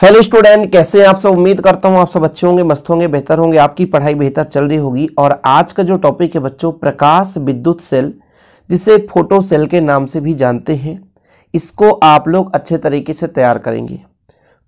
Hello student, कैसे हैं आप सब। उम्मीद करता हूं आप सब अच्छे होंगे, मस्त होंगे, बेहतर होंगे, आपकी पढ़ाई बेहतर चल रही होगी। और आज का जो टॉपिक है बच्चों, प्रकाश विद्युत सेल, जिसे फोटो सेल के नाम से भी जानते हैं, इसको आप लोग अच्छे तरीके से तैयार करेंगे।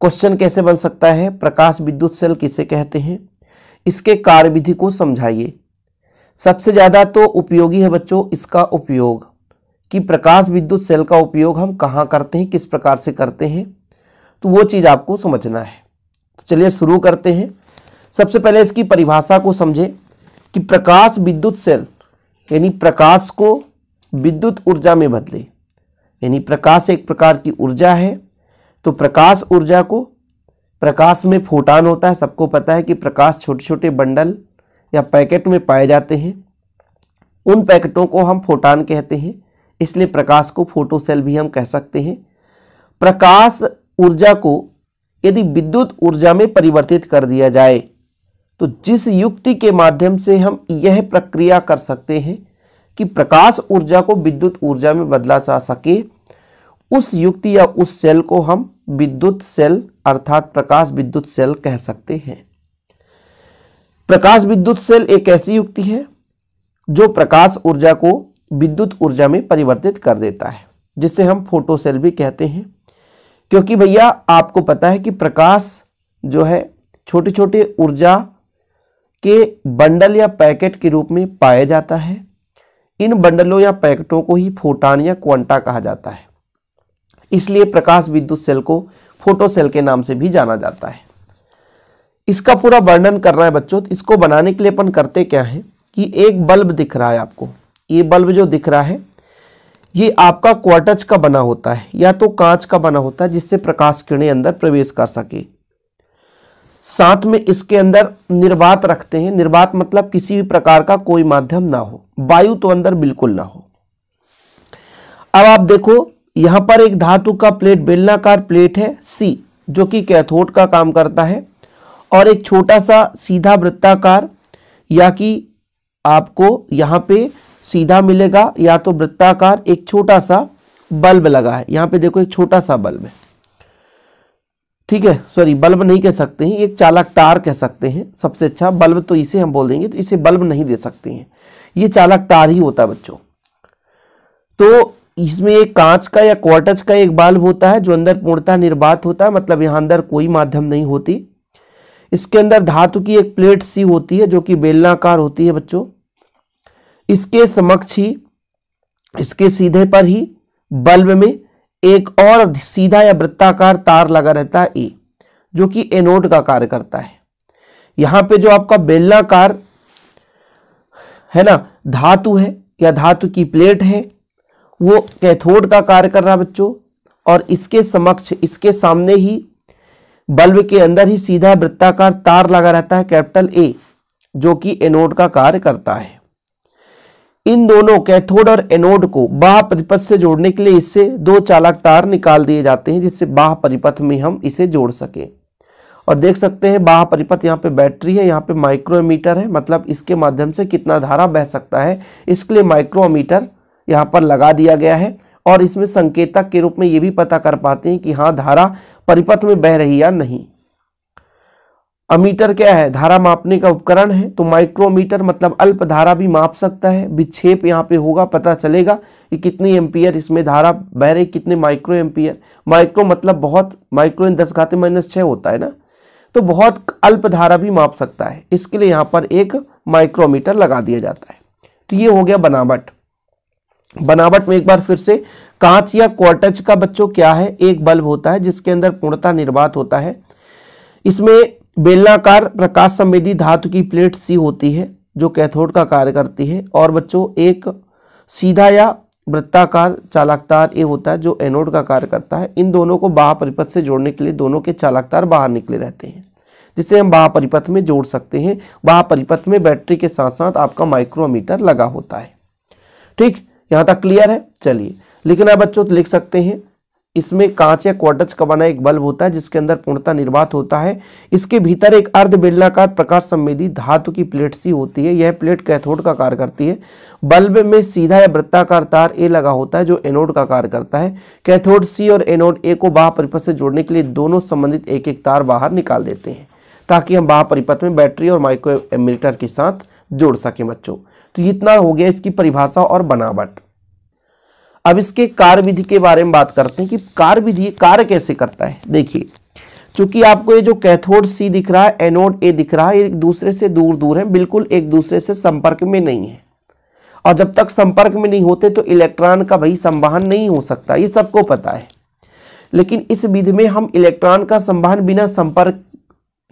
क्वेश्चन कैसे बन सकता है, प्रकाश विद्युत सेल किसे कहते हैं, इसके कार्यविधि को समझाइए। सबसे ज़्यादा तो उपयोगी है बच्चों इसका उपयोग, कि प्रकाश विद्युत सेल का उपयोग हम कहाँ करते हैं, किस प्रकार से करते हैं, तो वो चीज़ आपको समझना है। तो चलिए शुरू करते हैं। सबसे पहले इसकी परिभाषा को समझें कि प्रकाश विद्युत सेल यानी प्रकाश को विद्युत ऊर्जा में बदले, यानी प्रकाश एक प्रकार की ऊर्जा है। तो प्रकाश ऊर्जा को, प्रकाश में फोटान होता है, सबको पता है कि प्रकाश छोटे छोटे बंडल या पैकेट में पाए जाते हैं। उन पैकेटों को हम फोटान कहते हैं, इसलिए प्रकाश को फोटो सेल भी हम कह सकते हैं। प्रकाश ऊर्जा को यदि विद्युत ऊर्जा में परिवर्तित कर दिया जाए तो जिस युक्ति के माध्यम से हम यह प्रक्रिया कर सकते हैं कि प्रकाश ऊर्जा को विद्युत ऊर्जा में बदला जा सके, उस युक्ति या उस सेल को हम विद्युत सेल अर्थात प्रकाश विद्युत सेल कह सकते हैं। प्रकाश विद्युत सेल एक ऐसी युक्ति है जो प्रकाश ऊर्जा को विद्युत ऊर्जा में परिवर्तित कर देता है, जिसे हम फोटो सेल भी कहते हैं। क्योंकि भैया आपको पता है कि प्रकाश जो है छोटे छोटे ऊर्जा के बंडल या पैकेट के रूप में पाया जाता है। इन बंडलों या पैकेटों को ही फोटान या क्वांटा कहा जाता है, इसलिए प्रकाश विद्युत सेल को फोटो सेल के नाम से भी जाना जाता है। इसका पूरा वर्णन करना है बच्चों, तो इसको बनाने के लिए अपन करते क्या है कि एक बल्ब दिख रहा है आपको, ये बल्ब जो दिख रहा है ये आपका क्वार्टज का बना होता है या तो कांच का बना होता है, जिससे प्रकाश किरणें अंदर प्रवेश कर सके। साथ में इसके अंदर निर्वात रखते हैं। निर्वात मतलब किसी भी प्रकार का कोई माध्यम ना हो, वायु तो अंदर बिल्कुल ना हो। अब आप देखो यहां पर एक धातु का प्लेट, बेलनाकार प्लेट है सी, जो कि कैथोड का काम करता है, और एक छोटा सा सीधा वृत्ताकार, या कि आपको यहां पे सीधा मिलेगा या तो वृत्ताकार एक छोटा सा बल्ब लगा है। यहां पे देखो एक छोटा सा बल्ब है, ठीक है, सॉरी बल्ब नहीं कह सकते हैं, एक चालक तार कह सकते हैं। सबसे अच्छा बल्ब तो इसे हम बोल देंगे, तो इसे बल्ब नहीं दे सकते हैं, ये चालक तार ही होता है बच्चों। तो इसमें एक कांच का या क्वार्टज का एक बल्ब होता है जो अंदर पूर्णतः निर्वात होता है, मतलब यहां अंदर कोई माध्यम नहीं होती। इसके अंदर धातु की एक प्लेट सी होती है जो कि बेलनाकार होती है बच्चों। इसके समक्ष ही, इसके सीधे पर ही बल्ब में एक और सीधा या वृत्ताकार तार लगा रहता है ए, जो कि एनोड का कार्य करता है। यहां पे जो आपका बेलनाकार है ना धातु है या धातु की प्लेट है, वो कैथोड का कार्य कर रहा है बच्चों। और इसके समक्ष, इसके सामने ही बल्ब के अंदर ही सीधा वृत्ताकार तार लगा रहता है कैपिटल ए, जो कि एनोड का कार्य करता है। इन दोनों कैथोड और एनोड को बाह्य परिपथ से जोड़ने के लिए इससे दो चालक तार निकाल दिए जाते हैं, जिससे बाह्य परिपथ में हम इसे जोड़ सके। और देख सकते हैं बाह्य परिपथ, यहाँ पे बैटरी है, यहाँ पे माइक्रोमीटर है, मतलब इसके माध्यम से कितना धारा बह सकता है, इसके लिए माइक्रोमीटर यहाँ पर लगा दिया गया है। और इसमें संकेतक के रूप में ये भी पता कर पाते हैं कि हाँ धारा परिपथ में बह रही या नहीं। अमीटर क्या है, धारा मापने का उपकरण है, तो माइक्रोमीटर मतलब अल्प धारा भी माप सकता है। विक्षेप यहाँ पे होगा, पता चलेगा कि कितनी एम्पियर इसमें धारा बह रही, कितने माइक्रो एम्पियर। माइक्रो मतलब बहुत, माइक्रो इन 10⁻⁶ होता है ना, तो बहुत अल्प धारा भी माप सकता है। इसके लिए यहाँ पर एक माइक्रोमीटर लगा दिया जाता है। तो ये हो गया बनावट। बनावट में एक बार फिर से, कांच या क्वार्टज का बच्चों क्या है, एक बल्ब होता है जिसके अंदर पूर्णतः निर्वात होता है। इसमें बेलनाकार प्रकाश संवेदी धातु की प्लेट सी होती है जो कैथोड का कार्य करती है, और बच्चों एक सीधा या वृत्ताकार चालक तार ए होता है जो एनोड का कार्य करता है। इन दोनों को बाह्य परिपथ से जोड़ने के लिए दोनों के चालक तार बाहर निकले रहते हैं, जिसे हम बाह्य परिपथ में जोड़ सकते हैं। बाह्य परिपथ में बैटरी के साथ साथ आपका माइक्रोमीटर लगा होता है। ठीक, यहां तक क्लियर है। चलिए, लेकिन अब बच्चों लिख सकते हैं इसमें कांच या क्वार्ट्ज का बना एक बल्ब होता है जिसके अंदर पूर्णतः निर्वात होता है। इसके भीतर एक अर्ध बेलनाकार प्रकाश संवेदी धातु की प्लेट सी होती है। यह प्लेट कैथोड का कार्य करती है। बल्ब में सीधा या वृत्ताकार तार ए लगा होता है जो एनोड का कार्य करता है। कैथोड सी और एनोड ए को बाह्य परिपथ से जोड़ने के लिए दोनों संबंधित एक एक तार बाहर निकाल देते हैं ताकि हम बाह्य परिपथ में बैटरी और माइक्रो एमीटर के साथ जोड़ सकें बच्चों। तो इतना हो गया इसकी परिभाषा और बनावट। अब इसके कार्य विधि के बारे में बात करते हैं कि कार्य विधि कार्य कैसे करता है। देखिए, चूंकि आपको ये जो कैथोड सी दिख रहा है, एनोड ए दिख रहा है, एक दूसरे से दूर दूर है, बिल्कुल एक दूसरे से संपर्क में नहीं है। और जब तक संपर्क में नहीं होते तो इलेक्ट्रॉन का भाई संवहन नहीं हो सकता, ये सबको पता है। लेकिन इस विधि में हम इलेक्ट्रॉन का संवहन बिना संपर्क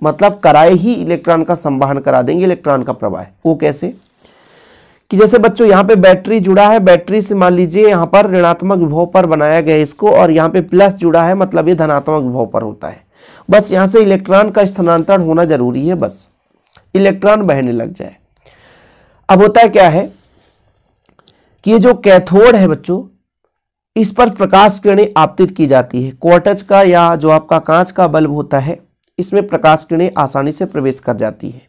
मतलब कराए ही इलेक्ट्रॉन का संवहन करा देंगे। इलेक्ट्रॉन का प्रवाह वो कैसे कि जैसे बच्चों यहाँ पे बैटरी जुड़ा है, बैटरी से मान लीजिए यहाँ पर ऋणात्मक विभव पर बनाया गया इसको, और यहाँ पे प्लस जुड़ा है मतलब ये धनात्मक विभव पर होता है। बस यहाँ से इलेक्ट्रॉन का स्थानांतरण होना जरूरी है, बस इलेक्ट्रॉन बहने लग जाए। अब होता है क्या है कि ये जो कैथोड है बच्चों, इस पर प्रकाश किरणें आपतित की जाती है। क्वार्ट्ज का या जो आपका कांच का बल्ब होता है, इसमें प्रकाश किरणें आसानी से प्रवेश कर जाती है।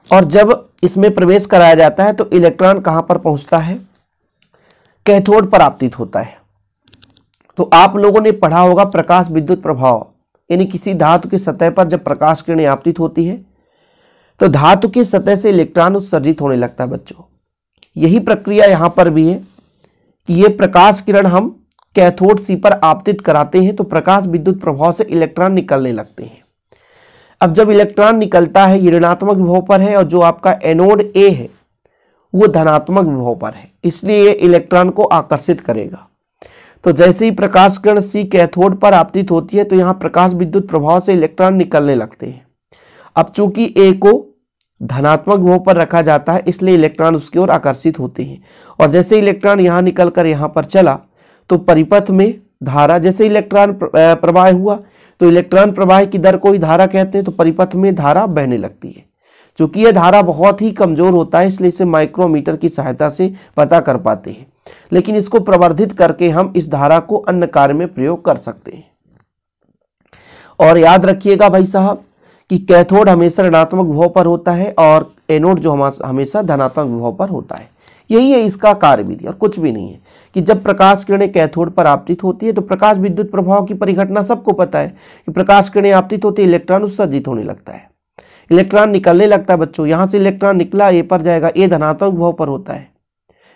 और जब इसमें प्रवेश कराया जाता है तो इलेक्ट्रॉन कहां पर पहुंचता है? कैथोड पर आपतित होता है। तो आप लोगों ने पढ़ा होगा प्रकाश विद्युत प्रभाव, यानी किसी धातु की सतह पर जब प्रकाश किरणें आपतित होती है तो धातु की सतह से इलेक्ट्रॉन उत्सर्जित होने लगता है बच्चों। यही प्रक्रिया यहां पर भी है कि ये प्रकाश किरण हम कैथोड सी पर आपतित कराते हैं तो प्रकाश विद्युत प्रभाव से इलेक्ट्रॉन निकलने लगते हैं। अब जब इलेक्ट्रॉन निकलता है ये ऋणात्मक विभव पर है और जो आपका एनोड ए है वो धनात्मक विभव पर है, इसलिए ये इलेक्ट्रॉन को आकर्षित करेगा। तो जैसे ही प्रकाश किरण सी कैथोड पर आपतित होती है तो यहाँ प्रकाश विद्युत प्रभाव से इलेक्ट्रॉन निकलने लगते हैं। अब चूंकि ए को धनात्मक विभव पर रखा जाता है इसलिए इलेक्ट्रॉन उसकी ओर आकर्षित होते हैं। और जैसे इलेक्ट्रॉन यहाँ निकलकर यहाँ पर चला तो परिपथ में धारा, जैसे इलेक्ट्रॉन प्रवाह हुआ तो इलेक्ट्रॉन प्रवाह की दर को ही धारा कहते हैं, तो परिपथ में धारा बहने लगती है। क्योंकि यह धारा बहुत ही कमजोर होता है इसलिए इसे माइक्रोमीटर की सहायता से पता कर पाते हैं, लेकिन इसको प्रवर्धित करके हम इस धारा को अन्य कार्य में प्रयोग कर सकते हैं। और याद रखिएगा भाई साहब कि कैथोड हमेशा ऋणात्मक विभव पर होता है और एनोड जो हमेशा धनात्मक विभव पर होता है। यही है इसका कार्य विधि और कुछ भी नहीं है कि जब प्रकाश किरणें कैथोड पर आपतित होती है तो प्रकाश विद्युत प्रभाव की परिघटना सबको पता है कि प्रकाश किरणें आपतित होती है, इलेक्ट्रॉन उत्सर्जित होने लगता है, इलेक्ट्रॉन निकलने लगता है बच्चों। यहां से इलेक्ट्रॉन निकला ए पर जाएगा, ए धनात्मक विभव पर होता है,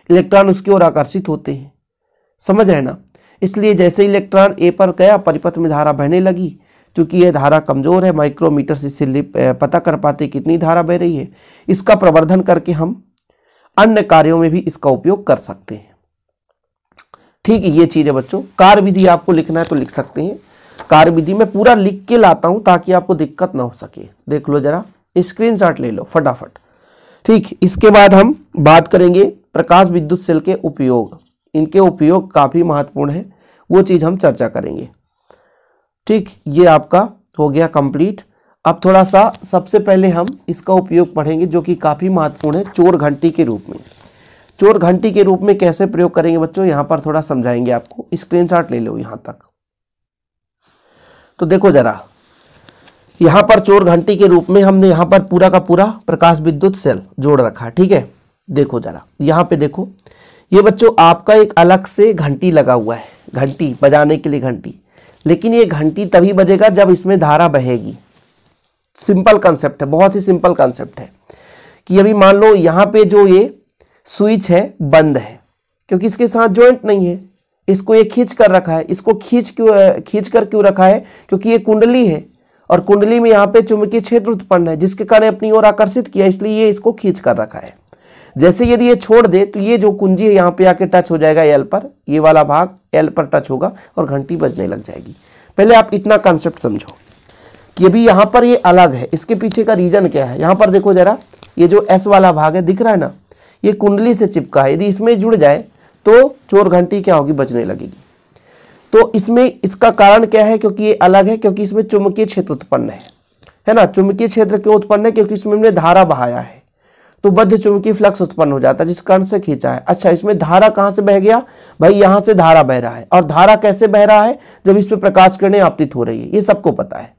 इलेक्ट्रॉन उसकी ओर आकर्षित होते हैं, समझ रहे ना। इसलिए जैसे इलेक्ट्रॉन ए पर गया परिपथ में धारा बहने लगी। क्योंकि यह धारा कमजोर है, माइक्रोमीटर से इससे पता कर पाते कितनी धारा बह रही है। इसका प्रवर्धन करके हम अन्य कार्यों में भी इसका उपयोग कर सकते हैं। ठीक है, ये चीज है बच्चों। कार्य विधि आपको लिखना है तो लिख सकते हैं। कार्य विधि में पूरा लिख के लाता हूं ताकि आपको दिक्कत ना हो सके। देख लो जरा, स्क्रीनशॉट ले लो फटाफट। ठीक, इसके बाद हम बात करेंगे प्रकाश विद्युत सेल के उपयोग। इनके उपयोग काफी महत्वपूर्ण है, वो चीज हम चर्चा करेंगे। ठीक, ये आपका हो गया कंप्लीट। अब थोड़ा सा सबसे पहले हम इसका उपयोग पढ़ेंगे जो कि काफी महत्वपूर्ण है, चोर घंटी के रूप में। चोर घंटी के रूप में कैसे प्रयोग करेंगे बच्चों, यहां पर थोड़ा समझाएंगे आपको। स्क्रीनशॉट ले लो यहां तक। तो देखो जरा, यहां पर चोर घंटी के रूप में हमने यहां पर पूरा का पूरा प्रकाश विद्युत सेल जोड़ रखा। ठीक है, देखो जरा यहां पे देखो, ये बच्चों आपका एक अलग से घंटी लगा हुआ है, घंटी बजाने के लिए घंटी। लेकिन ये घंटी तभी बजेगा जब इसमें धारा बहेगी। सिंपल कंसेप्ट है, बहुत ही सिंपल कंसेप्ट है कि अभी मान लो यहाँ पे जो ये स्विच है बंद है क्योंकि इसके साथ जॉइंट नहीं है, इसको ये खींच कर रखा है। इसको खींच कर क्यों रखा है? क्योंकि ये कुंडली है और कुंडली में यहाँ पे चुंबकीय क्षेत्र उत्पन्न है जिसके कारण अपनी ओर आकर्षित किया, इसलिए ये इसको खींच कर रखा है। जैसे यदि ये छोड़ दे तो ये जो कुंजी है यहाँ पे आके टच हो जाएगा एल पर, ये वाला भाग एल पर टच होगा और घंटी बजने लग जाएगी। पहले आप इतना कंसेप्ट समझो कि अभी यहाँ पर ये अलग है, इसके पीछे का रीजन क्या है। यहाँ पर देखो जरा, ये जो एस वाला भाग है दिख रहा है ना, ये कुंडली से चिपका है। यदि इसमें जुड़ जाए तो चोर घंटी क्या होगी, बजने लगेगी। तो इसमें इसका कारण क्या है? क्योंकि ये अलग है, क्योंकि इसमें चुंबकीय क्षेत्र उत्पन्न है ना। चुंबकीय क्षेत्र क्यों उत्पन्न है? क्योंकि इसमें हमने धारा बहाया है। तो बद्ध चुंबकीय फ्लक्स उत्पन्न हो जाता है जिस कारण से खींचा है। अच्छा, इसमें धारा कहां से बह गया भाई, यहां से धारा बह रहा है। और धारा कैसे बह रहा है, जब इस पे प्रकाश किरणें आपतित हो रही है, ये सबको पता है।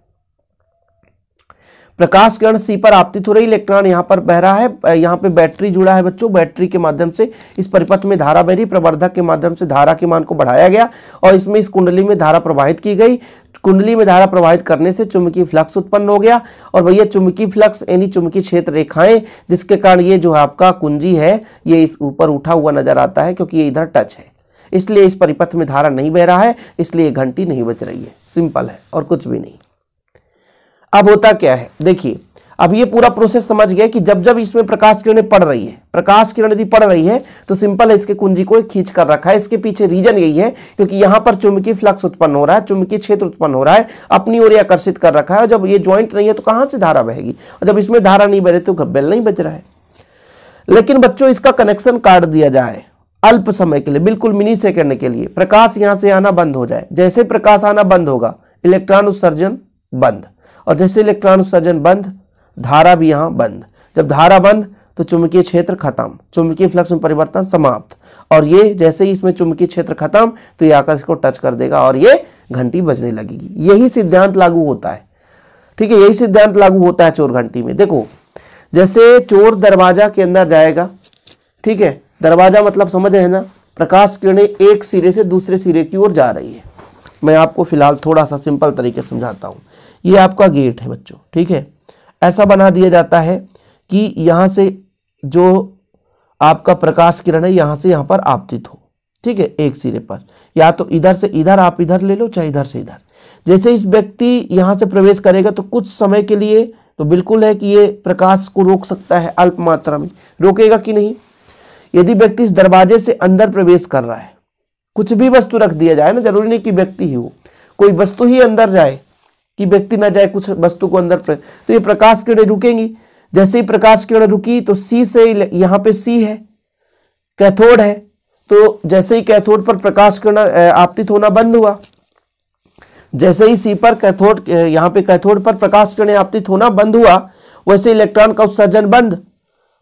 प्रकाश किरण सी पर आपतित हो रही, इलेक्ट्रॉन यहां पर बह रहा है, यहां पे बैटरी जुड़ा है बच्चों, बैटरी के माध्यम से इस परिपथ में धारा बह रही, प्रवर्धक के माध्यम से धारा के मान को बढ़ाया गया और इसमें इस कुंडली में धारा प्रवाहित की गई। कुंडली में धारा प्रवाहित करने से चुंबकीय फ्लक्स उत्पन्न हो गया और भैया चुंबकीय फ्लक्स यानी चुंबकीय क्षेत्र रेखाएं, जिसके कारण ये जो आपका कुंजी है ये इस ऊपर उठा हुआ नजर आता है क्योंकि ये इधर टच है, इसलिए इस परिपथ में धारा नहीं बह रहा है, इसलिए घंटी नहीं बज रही है। सिंपल है और कुछ भी नहीं। अब होता क्या है, देखिए अब ये पूरा प्रोसेस समझ गए कि जब जब इसमें प्रकाश किरणें पड़ रही है, प्रकाश किरण यदि पड़ रही है तो सिंपल है, इसके कुंजी को खींच कर रखा है। इसके पीछे रीजन यही है क्योंकि यहां पर चुंबकीय फ्लक्स उत्पन्न हो रहा है, चुंबकीय क्षेत्र उत्पन्न हो रहा है, अपनी ओर आकर्षित कर रखा है। और जब ये ज्वाइंट नहीं है तो कहां से धारा बहेगी, और जब इसमें धारा नहीं बह रही तो बेल नहीं बज रहा है। लेकिन बच्चों इसका कनेक्शन काट दिया जाए अल्प समय के लिए, बिल्कुल मिनी सेकंड के लिए, प्रकाश यहां से आना बंद हो जाए। जैसे प्रकाश आना बंद होगा इलेक्ट्रॉन उत्सर्जन बंद, और जैसे इलेक्ट्रॉन उत्सर्जन बंद धारा भी यहां बंद। जब धारा बंद तो चुंबकीय क्षेत्र खत्म, चुंबकीय फ्लक्स में परिवर्तन समाप्त। और ये जैसे ही इसमें चुंबकीय क्षेत्र खत्म तो ये आकर इसको टच कर देगा और ये घंटी बजने लगेगी। यही सिद्धांत लागू होता है, ठीक है, यही सिद्धांत लागू होता है चोर घंटी में। देखो जैसे चोर दरवाजा के अंदर जाएगा, ठीक है, दरवाजा मतलब समझ रहे हैं ना, प्रकाश किरणें एक सिरे से दूसरे सिरे की ओर जा रही है। मैं आपको फिलहाल थोड़ा सा सिंपल तरीके से समझाता हूं। ये आपका गेट है बच्चों, ठीक है, ऐसा बना दिया जाता है कि यहां से जो आपका प्रकाश किरण है यहां से यहां पर आपतित हो, ठीक है, एक सिरे पर, या तो इधर से इधर, आप इधर ले लो चाहे इधर से इधर। जैसे इस व्यक्ति यहां से प्रवेश करेगा तो कुछ समय के लिए तो बिल्कुल है कि ये प्रकाश को रोक सकता है, अल्प मात्रा में रोकेगा कि नहीं। यदि व्यक्ति इस दरवाजे से अंदर प्रवेश कर रहा है, कुछ भी वस्तु रख दिया जाए ना, जरूरी नहीं कि व्यक्ति ही हो, कोई वस्तु ही अंदर जाए कि व्यक्ति ना जाए, कुछ वस्तु को अंदर तो ये प्रकाश किरणें रुकेंगी। जैसे ही प्रकाश किरण रुकी तो सी से, यहां पे सी है, कैथोड है, तो जैसे ही कैथोड पर प्रकाश किरण आपतित होना बंद हुआ, जैसे ही सी पर कैथोड, यहां पे कैथोड पर प्रकाश किरण आपतित होना बंद हुआ, वैसे इलेक्ट्रॉन का उत्सर्जन बंद,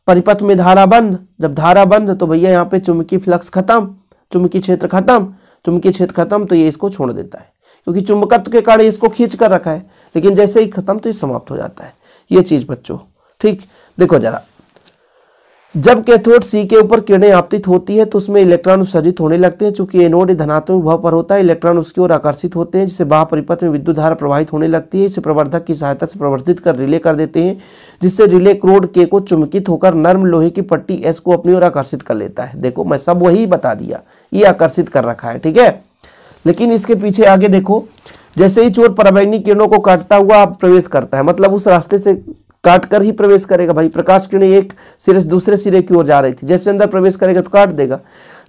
परिपथ में धारा बंद। जब धारा बंद तो भैया यहाँ पे चुंबकीय फ्लक्स खत्म, चुंबकीय क्षेत्र खत्म, चुंबकीय क्षेत्र खत्म तो ये इसको छोड़ देता है क्योंकि चुंबकत्व के कारण इसको खींच कर रखा है। लेकिन जैसे ही खत्म तो ये समाप्त हो जाता है। ये चीज बच्चों, ठीक, देखो जरा, जब कैथोड सी के ऊपर किरणें आपतित होती है तो उसमें इलेक्ट्रॉन उत्सर्जित होने लगते हैं। चूंकि एनोड धनात्मक विभव पर होता है, इलेक्ट्रॉन उसकी ओर आकर्षित होते हैं, जिससे बाह्य परिपथ में विद्युत धारा प्रवाहित होने लगती है। इसे प्रवर्धक की सहायता से प्रवर्धित कर रिले कर देते हैं, जिससे रिले क्रोड के को चुंबकित होकर नर्म लोहे की पट्टी एस को अपनी ओर आकर्षित कर लेता है। देखो मैं सब वही बता दिया, ये आकर्षित कर रखा है, ठीक है। लेकिन इसके पीछे आगे देखो, जैसे ही चोर पराबैंगनी किरणों को काटता हुआ प्रवेश करता है, मतलब उस रास्ते से काट कर ही प्रवेश करेगा। भाई प्रकाश किरणें एक सिरे से दूसरे सिरे की ओर जा रही थी, जैसे अंदर प्रवेश करेगा तो काट देगा,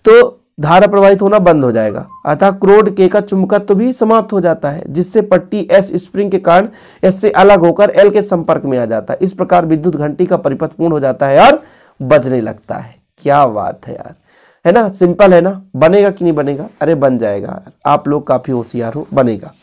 तो धारा प्रवाहित होना बंद हो जाएगा, अतः क्रोड के का चुंबकत्व तो भी समाप्त हो जाता है, जिससे पट्टी एस स्प्रिंग के कारण एस से अलग होकर एल के संपर्क में आ जाता है। इस प्रकार विद्युत घंटी का परिपथ पूर्ण हो जाता है और बजने लगता है। क्या बात है यार, है ना, सिंपल है ना। बनेगा कि नहीं बनेगा, अरे बन जाएगा, आप लोग काफी होशियार हो, बनेगा।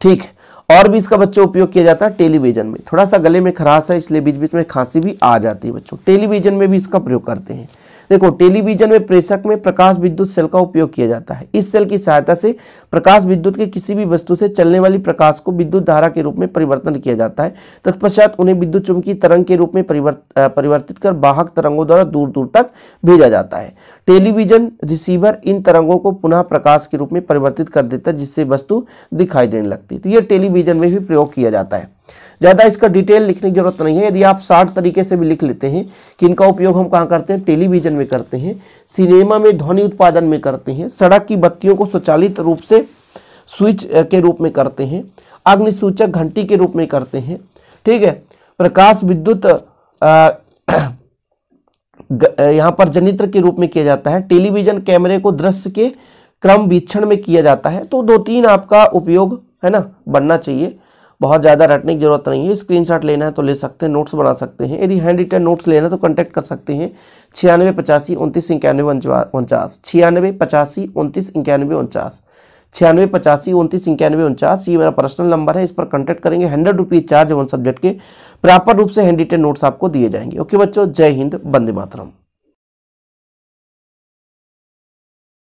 ठीक, और भी इसका बच्चों उपयोग किया जाता है टेलीविजन में। थोड़ा सा गले में खराश है इसलिए बीच बीच में खांसी भी आ जाती है बच्चों। टेलीविजन में भी इसका प्रयोग करते हैं। देखो टेलीविजन में प्रेषक में प्रकाश विद्युत सेल का उपयोग किया जाता है। इस सेल की सहायता से प्रकाश विद्युत के किसी भी वस्तु से चलने वाली प्रकाश को विद्युत धारा के रूप में परिवर्तन किया जाता है। तत्पश्चात उन्हें विद्युत चुंबकीय तरंग के रूप में परिवर्तित कर वाहक तरंगों द्वारा दूर दूर तक भेजा जाता है। टेलीविजन रिसीवर इन तरंगों को पुनः प्रकाश के रूप में परिवर्तित कर देता है, जिससे वस्तु दिखाई देने लगती है। तो ये टेलीविजन में भी प्रयोग किया जाता है। ज्यादा इसका डिटेल लिखने की जरूरत नहीं है। यदि आप शार्ट तरीके से भी लिख लेते हैं कि इनका उपयोग हम कहाँ करते हैं, टेलीविजन में करते हैं, सिनेमा में ध्वनि उत्पादन में करते हैं, सड़क की बत्तियों को स्वचालित रूप से स्विच के रूप में करते हैं, अग्निसूचक घंटी के रूप में करते हैं, ठीक है, प्रकाश विद्युत यहाँ पर जनित्र के रूप में किया जाता है। टेलीविजन कैमरे को दृश्य के क्रम वीक्षण में किया जाता है। तो 2-3 आपका उपयोग है ना बनना चाहिए, बहुत ज़्यादा रटने की जरूरत नहीं है। स्क्रीनशॉट लेना है तो ले सकते हैं, नोट्स बना सकते हैं। यदि हैंड रिटन नोट्स लेना है तो कांटेक्ट कर सकते हैं 96 85 29 91 49, 96 85 29 91 49। 9685299149। ये मेरा पर्सनल नंबर है, इस पर कॉन्टैक्ट करेंगे। 100 रुपीज चार्ज वन सब्जेक्ट के प्रॉपर रूप से हैंड रिटेन नोट्स आपको दिए जाएंगे। ओके बच्चों, जय हिंद, वंदे मातरम।